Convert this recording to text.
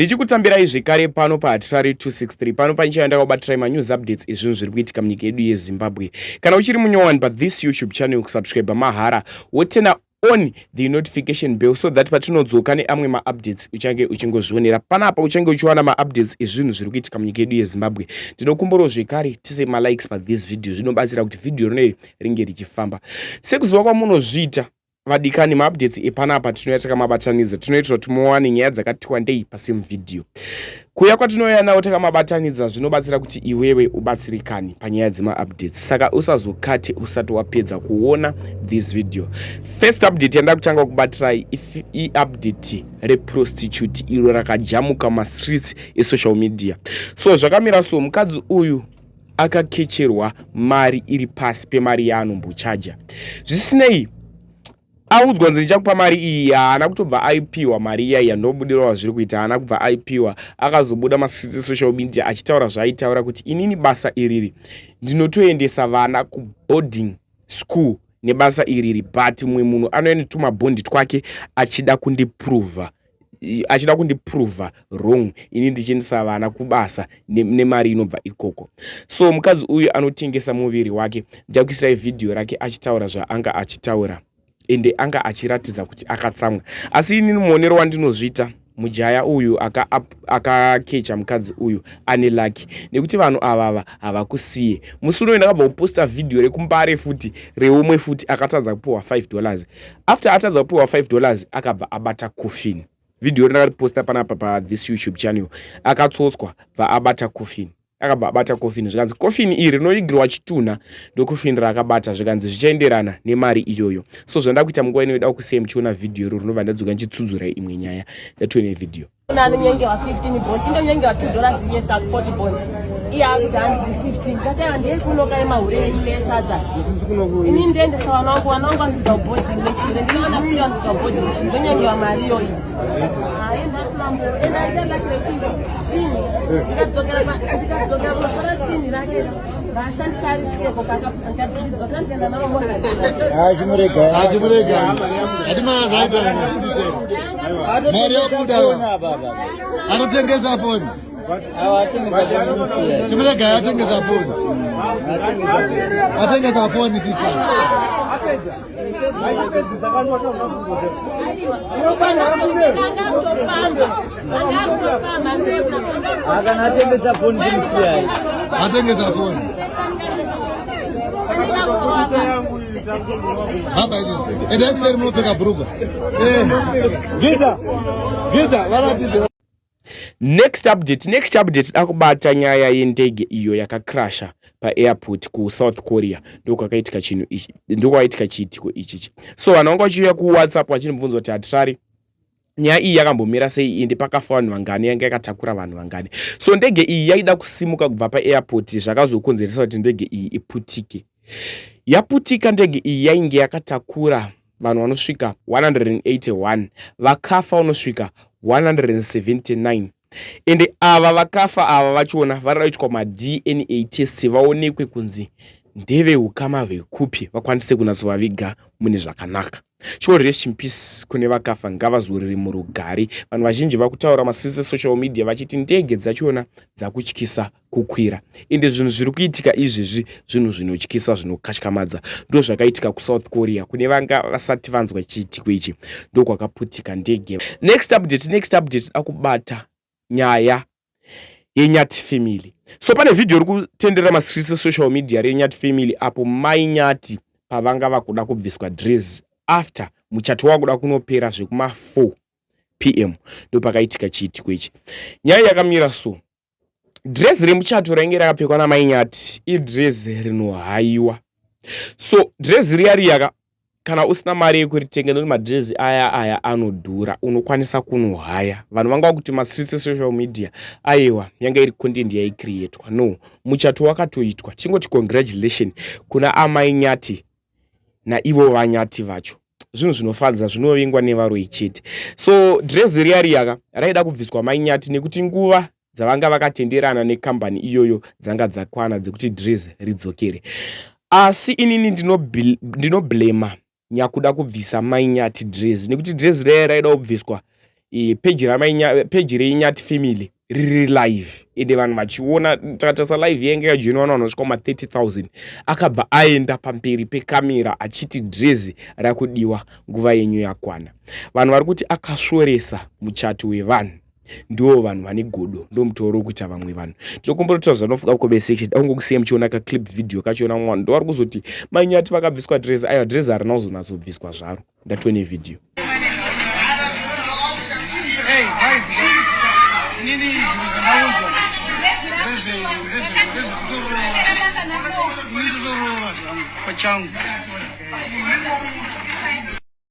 Ndichikutambirai zvekare pano paHatirari 263 pano pandichaenda kubatirai manews updates ezvinhu zviri kuitika munyika yedu yeZimbabwe. Kana uchiri munyowani pa this YouTube channel kusubscribe mahara wotena on the notification bell so that patinodzoka neamwe maupdates uchange uchingozvionera panapa uchange uchiwana maupdates ezvinhu zviri kuitika munyika yedu yeZimbabwe. Ndinokumbirawo zvekare tise malikes pa this video zvinobatsira kuti video rino ringe richifamba. Sekuziva kwamunozviita vadikani maupdates epanapa tinoita takamabatanidza tinoitira kuti muwane nyaya dzakati wandei pasame video. Kuya kwatinoya nawo takamabatanidza zvinobatsira kuti iwewe ubatsirikane panyaya dzemaupdates. Saka usazokate usati wapedza kuona this video. First update yanda kutanga kubatirai i-update reprostitute iro rakajamuka mastreets esocial media. So zvakamira so mukadzi uyu akakecherwa mari iri pasi pemari yaanombochaja. Zvisinei audzwa nzi ndichakupa mari iyi haana kutobva aipiwa mari iya yandobudirawo zviri kuita haana kubva aipiwa. Akazobuda masisi social media achitaura zvaaitaura kuti inini basa iriri ndinotoendesa vana kuboarding school nebasa iriri but mumwe munhu anoenda tumabhondi twake achida kundiprova wrong ini ndichiendesa vana kubasa nemari inobva ikoko. So mukadzi uyu anotengesa muviri wake. Ndakuisirai video rake achitaura zvaanga achitaura ende anga achiratidza kuti akatsamwa. Asi inini muonero wandinozviita mujaya uyu akakecha mukadzi uyu ane lucky nekuti vanhu avava havakusiye. Musi unoenda akabva kuposta video rekumbare futi reumwe futi akatadza kupiwa $5. After atadza kupiwa $5 akabva abata coffin. Video rakariposta panapa pa this YouTube channel akatsotswa bva abata coffin. Akabva abata coffin zvikanzi coffin iri rinoigirwa chitunha ndocoffin rakabata zvikanzi zvichaenderana nemari iyoyo. So zvanda kuita munguva inoida kusiya muchiona video iro rinobva ndadzoka ndichitsudzura imwe nyaya. Ndatione video. Nani nyenge wa 15 bond indo nyenge wa $2 yes at 40 bond iya kutanzi 15 ngata ndiye kunoka emahure echisadza ini ndende sawana wangu azidza bond nechire ndinaona pia azidza bond ndonyenge wa mari yoyi hayi ndasimambo enda ida lakrekivo sini ndikadzokera kwa sini rake vashandisari seko kakaputsa ngadzokera ndenda nawo mona achimurega adima zaida mari yokuda anotengesa foni chimurega atengesa foni sisa akana atengesa foni kumusiyai atengesa foni hapa hivi enda kusema mnotaka buruga giza varati. Next update akubata nyaya yendege iyo yakacrasha pa airport ku South Korea ndokwakaitika chinhu ichi ndokwaitika chiitiko ichichi. So vanhu vanga vachiuya ku WhatsApp vachinibvunza kuti Hatirari nyaya iyi yakambomira sei ende pakafa vanhu vangani yanga yakatakura vanhu vangani. So ndege iyi yaida kusimuka kubva pa airport zvakazokonzeresa kuti ndege iyi iputike. Yaputika ndege iyi yainge yakatakura vanhu vanosvika 181 vakafa vanosvika 179 ende ava vakafa ava vachiona varikuitwa ma-DNA test vaonekwe kunzi ndevehukama hwekupi vakwanise kunatsovaviga mune zvakanaka. Chiwo rest in peace kune vakafa ngavazoriri murugare. Vanhu vazhinji vakutaura masisi social media vachiti ndege dzachiona dzakutyisa kukwira ende zvinhu zviri kuitika izvezvi zvinhu zvinotyisa zvinokatyamadza. Ndo zvakaitika kuSouth Korea kune vanga vasati vanzwa chiitiko ichi ndokwakaputika ndege. Next update akubata nyaya yeNyati family. So pane video iri kutendera masisi social media reNyati family apo mai Nyati pavanga vakuda kubviswa dress after muchato wakuda kunopera zvekuma 4 PM ndo pakaitika chiitiko ichi. Nyaya yakamira so dress remuchato rainge rakapfekwa namai Nyati idress rinohaiwa. So dress riya kana usina mari yekuritenga noti madress aya anodhura unokwanisa kunohaya. Vanhu vanga kuti masisi social media aiwa yanga iri content yaicreatwa. No, muchato wakatoitwa. Tingoti congratulations kuna amai Nyati naivo vanyati vacho. Zvinhu zvinofadza zvinovingwa nevaroi chete. So dress riya raida kubviswa mai Nyati nekuti nguva dzavanga vakatenderana nekambani iyoyo dzanga dzakwana dzekuti dress ridzokere. Asi inini ndinoblema nyakuda kubvisa mai Nyati dress nekuti dress raida kubviswa peji reinyati family riri live ende vanhu vachiona. Takatarisa live yenge yajoinwa vanhu vanosvika kuma 30,000 akabva aenda pamberi pekamera achiti dhirezi rakudiwa nguva yenyu yakwana. Vanhu vari kuti akasvoresa muchato wevanhu ndiwo vanhu vane godo, ndo mutoro wekuita vamwe vanhu. Tinokumbura zvanofuka kucomment section aungokusiya muchiona ka clip video kachiona mwana ndo vari kuzoti manyati vakabviswa dress. Aiwa dress harina kuzonatsobviswa zvaro. Ndatone video. Hey guys, nini pachangu